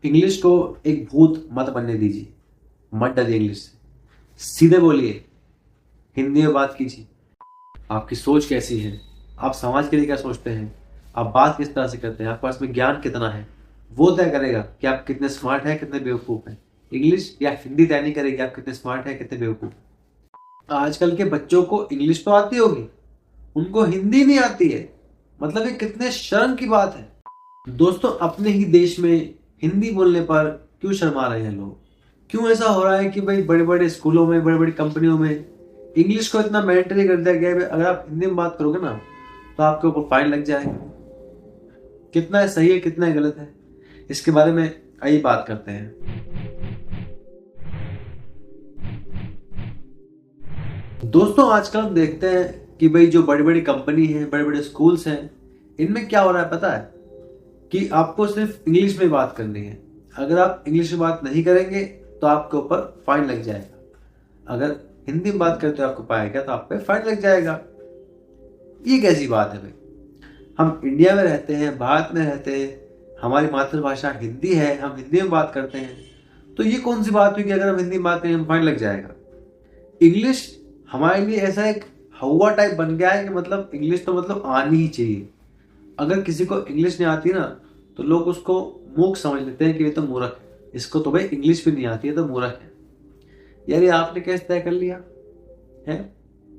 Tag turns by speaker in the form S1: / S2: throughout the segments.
S1: English को एक भूत मत बनने दीजिए। मत डरिए इंग्लिश से, सीधे बोलिए, हिंदी में बात कीजिए। आपकी सोच कैसी है, आप समाज के लिए क्या सोचते हैं, आप बात किस तरह से करते हैं, आपके पास में ज्ञान कितना है, वो तय करेगा कि आप कितने स्मार्ट हैं, कितने बेवकूफ़ हैं। इंग्लिश या हिंदी तय नहीं करेगी आप कितने स्मार्ट हैं, कितने बेवकूफ़ हैं। आजकल के बच्चों को इंग्लिश तो आती होगी, उनको हिंदी नहीं आती है। मतलब ये कितने शर्म की बात है। दोस्तों, अपने ही देश में हिंदी बोलने पर क्यों शर्मा रहे हैं लोग? क्यों ऐसा हो रहा है कि भाई बड़े बड़े स्कूलों में, बड़ी बड़ी कंपनियों में इंग्लिश को इतना मैंडेटरी कर दिया गया है, अगर आप हिंदी में बात करोगे ना तो आपके ऊपर फाइन लग जाएगा। कितना सही है, कितना गलत है, इसके बारे में आइए बात करते हैं। दोस्तों, आजकल हम देखते हैं कि भाई जो बड़ी बड़ी कंपनी है, बड़े बड़े स्कूल्स हैं, इनमें क्या हो रहा है पता है? कि आपको सिर्फ इंग्लिश में बात करनी है। अगर आप इंग्लिश में बात नहीं करेंगे तो आपके ऊपर फाइन लग जाएगा। अगर हिंदी में बात करते हो आपको पाएगा तो आप पे फाइन लग जाएगा। ये कैसी बात है भाई? हम इंडिया में रहते हैं, भारत में रहते हैं, हमारी मातृभाषा हिंदी है, हम हिंदी में बात करते हैं, तो ये कौन सी बात हुई कि अगर हम हिंदी में बात करें हम फाइन लग जाएगा? इंग्लिश हमारे लिए ऐसा एक हवा टाइप बन गया है कि मतलब इंग्लिश तो मतलब आनी ही चाहिए। अगर किसी को इंग्लिश नहीं आती ना तो लोग उसको मूर्ख समझ लेते हैं कि ये तो मूर्ख है, इसको तो भाई इंग्लिश भी नहीं आती है तो मूर्ख है। यार ये आपने कैसे तय कर लिया है?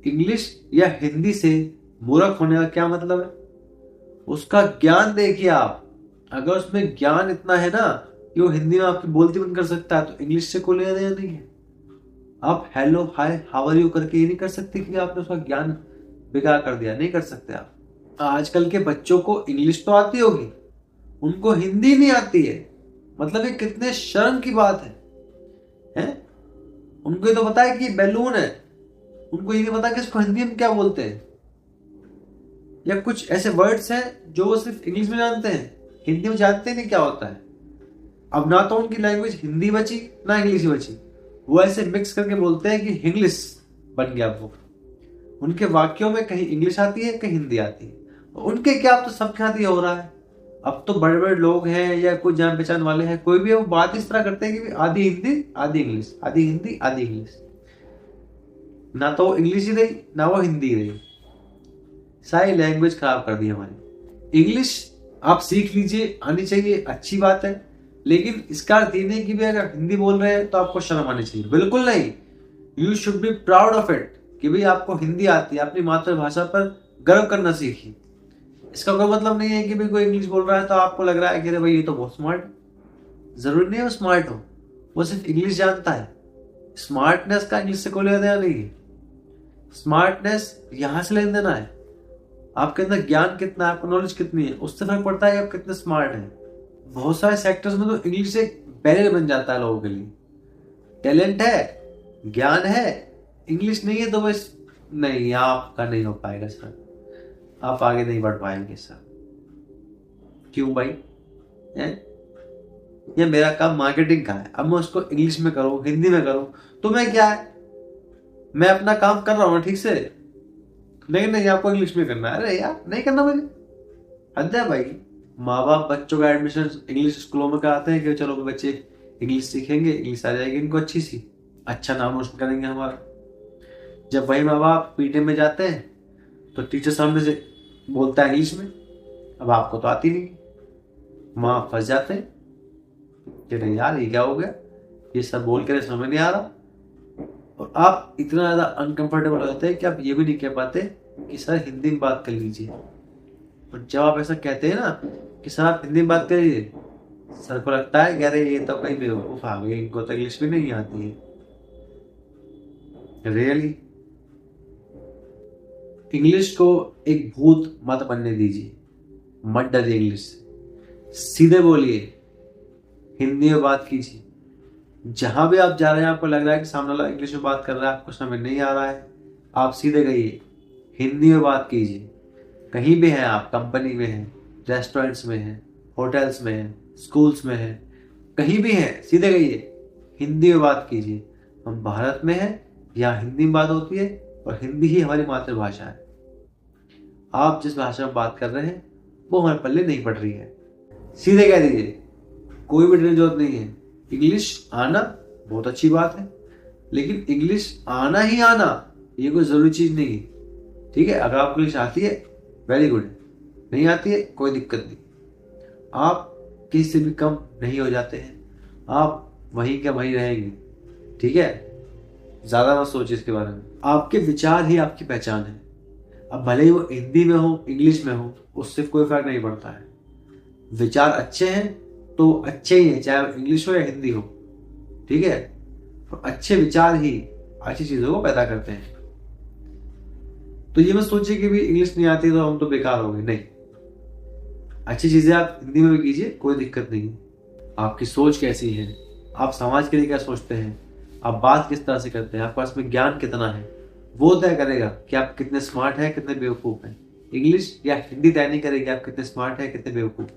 S1: इंग्लिश या हिंदी से मूर्ख होने का क्या मतलब है? उसका ज्ञान देखिए आप। अगर उसमें ज्ञान इतना है ना कि वो हिंदी में आपकी बोलती बंद कर सकता है तो इंग्लिश से कोई लेना देना नहीं है। आप hello, hi, how are you करके ये नहीं कर सकते कि आपने उसका ज्ञान बेकार कर दिया। नहीं कर सकते आप। आजकल के बच्चों को इंग्लिश तो आती होगी, उनको हिंदी नहीं आती है। मतलब ये कितने शर्म की बात है? उनको ये तो पता है कि बैलून है, उनको ये नहीं पता कि इसको हिंदी में क्या बोलते हैं। या कुछ ऐसे वर्ड्स हैं जो वो सिर्फ इंग्लिश में जानते हैं, हिंदी में जानते नहीं क्या होता है। अब ना तो उनकी लैंग्वेज हिंदी बची ना इंग्लिश बची, वो ऐसे मिक्स करके बोलते हैं कि इंग्लिश बन गया वो। उनके वाक्यों में कहीं इंग्लिश आती है, कहीं हिंदी आती है। उनके क्या, अब तो सबके साथ ये हो रहा है। अब तो बड़े बड़े लोग हैं या कोई जान पहचान वाले हैं, कोई भी वो बात इस तरह करते हैं कि आधी हिंदी आधी इंग्लिश, आधी हिंदी आधी इंग्लिश। ना तो वो इंग्लिश ही रही ना वो हिंदी रही, सारी लैंग्वेज खराब कर दी हमारी। इंग्लिश आप सीख लीजिए, आनी चाहिए, अच्छी बात है, लेकिन इसका अर्थ ये नहीं कि भी अगर हिंदी बोल रहे हैं तो आपको शर्म आनी चाहिए। बिल्कुल नहीं। You should be proud of it कि भाई आपको हिंदी आती है, अपनी मातृभाषा पर गर्व करना सीखिए। इसका कोई मतलब नहीं है कि भाई कोई इंग्लिश बोल रहा है तो आपको लग रहा है कि अरे भाई ये तो बहुत स्मार्ट है। जरूरी नहीं है वो स्मार्ट हो, वो सिर्फ इंग्लिश जानता है। स्मार्टनेस का इंग्लिश से कोई लेना देना नहीं है। स्मार्टनेस यहां से लेना देना है, आपके अंदर ज्ञान कितना है, आपको नॉलेज कितनी है, उससे फर्क पड़ता है कि आप कितने स्मार्ट हैं। बहुत सारे सेक्टर्स में तो इंग्लिश एक बैरियर बन जाता है लोगों के लिए। टैलेंट है, ज्ञान है, इंग्लिश नहीं है तो बस नहीं, आपका नहीं हो पाएगा सर, आप आगे नहीं बढ़ पाएंगे सर। क्यों भाई? ये मेरा काम मार्केटिंग का है, अब मैं उसको इंग्लिश में करूं, हिंदी में करूं, तो मैं क्या है? मैं अपना काम कर रहा हूं ठीक से, लेकिन नहीं आपको इंग्लिश में करना है। अरे यार नहीं करना मुझे, हद है भाई। माँ बाप बच्चों का एडमिशन इंग्लिश स्कूलों में कराते हैं कि चलो बच्चे इंग्लिश सीखेंगे, इंग्लिश आ जाएगी इनको अच्छी सी, अच्छा नाम रोशन करेंगे हमारा। जब वही माँ बाप पीटीएम में जाते हैं तो टीचर सामने से बोलता है इंग्लिश में, अब आपको तो आती नहीं, माँ फंस जाते हैं कि नहीं यार ये क्या हो गया, ये सब बोल के समझ नहीं आ रहा। और आप इतना ज़्यादा अनकंफर्टेबल हो जाते हैं कि आप ये भी नहीं कह पाते कि सर हिंदी में बात कर लीजिए। और जब आप ऐसा कहते हैं ना कि सर आप हिंदी में बात करिए, सर को लगता है कि अरे ये तो कहीं बेवकूफ आ गए, इनको तो इंग्लिश भी नहीं आती है। रियली इंग्लिश को एक भूत मत बनने दीजिए। मत डरिए इंग्लिश से, सीधे बोलिए, हिंदी में बात कीजिए। जहां भी आप जा रहे हैं आपको लग रहा है कि सामने वाला इंग्लिश में बात कर रहा है, आपको समझ नहीं आ रहा है, आप सीधे कहिए, हिंदी में बात कीजिए। कहीं भी हैं आप, कंपनी में हैं, रेस्टोरेंट्स में हैं, होटल्स में हैं, स्कूल्स में हैं, कहीं भी हैं, सीधे कहिए हिंदी में बात कीजिए। हम भारत में हैं, यहाँ हिंदी में बात होती है और हिंदी ही हमारी मातृभाषा है। आप जिस भाषा में बात कर रहे हैं वो हमारे पल्ले नहीं पड़ रही है, सीधे कह दीजिए। कोई भी डरने की जरूरत नहीं है। इंग्लिश आना बहुत अच्छी बात है, लेकिन इंग्लिश आना ही आना ये कोई जरूरी चीज नहीं है। ठीक है, अगर आपको इंग्लिश आती है वेरी गुड, नहीं आती है कोई दिक्कत नहीं। आप किसी से भी कम नहीं हो जाते हैं, आप वहीं के वहीं रहेंगे। ठीक है, ज्यादा मत सोचिए इसके बारे में। आपके विचार ही आपकी पहचान है। अब भले ही वो हिंदी में हो इंग्लिश में हो, उससे कोई फर्क नहीं पड़ता है। विचार अच्छे हैं तो अच्छे ही है, चाहे वो इंग्लिश हो या हिंदी हो। ठीक है, तो अच्छे विचार ही अच्छी चीजों को पैदा करते हैं। तो ये मत सोचिए कि भी इंग्लिश नहीं आती तो हम तो बेकार हो गए, नहीं। अच्छी चीजें आप हिंदी में भी कीजिए, कोई दिक्कत नहीं है। आपकी सोच कैसी है, आप समाज के लिए क्या सोचते हैं, आप बात किस तरह से करते हैं, आपके पास में ज्ञान कितना है, वो तय करेगा कि आप कितने स्मार्ट हैं, कितने बेवकूफ हैं। इंग्लिश या हिंदी तय नहीं करेगी आप कितने स्मार्ट हैं, कितने बेवकूफ।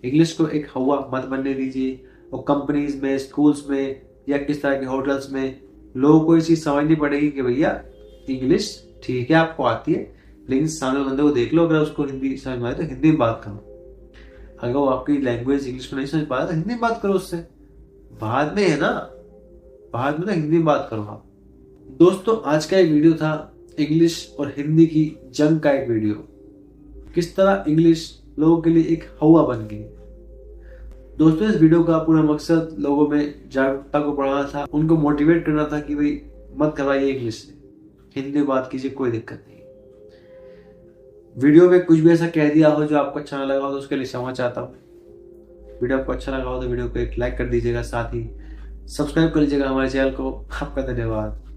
S1: इंग्लिश को एक हवा मत बनने दीजिए। और कंपनीज में, स्कूल्स में या किस तरह के होटल्स में लोगों को ये चीज समझनी पड़ेगी कि भैया इंग्लिश ठीक है आपको आती है, लेकिन सामने बंदे को देख लो, अगर उसको हिंदी समझ में आए तो हिंदी में बात करो। अगर वो आपकी लैंग्वेज इंग्लिश में नहीं समझ पा रहा तो हिंदी में बात करो उससे। बाद में है ना, बाद में तो हिंदी में बात करो आप। दोस्तों, आज का एक वीडियो था इंग्लिश और हिंदी की जंग का एक वीडियो। किस तरह इंग्लिश लोगों के लिए एक हवा बन गई। दोस्तों, इस वीडियो का पूरा मकसद लोगों में जागरूकता को बढ़ाना था, उनको मोटिवेट करना था कि भाई मत करवाइए इंग्लिश से, हिंदी में बात कीजिए, कोई दिक्कत नहीं। वीडियो में कुछ भी ऐसा कह दिया हो जो आपको अच्छा ना लगा हो तो उसके लिए क्षमा चाहता हूँ। वीडियो आपको अच्छा लगा हो तो वीडियो को एक लाइक कर दीजिएगा, साथ ही सब्सक्राइब कर लीजिएगा हमारे चैनल को। आपका धन्यवाद।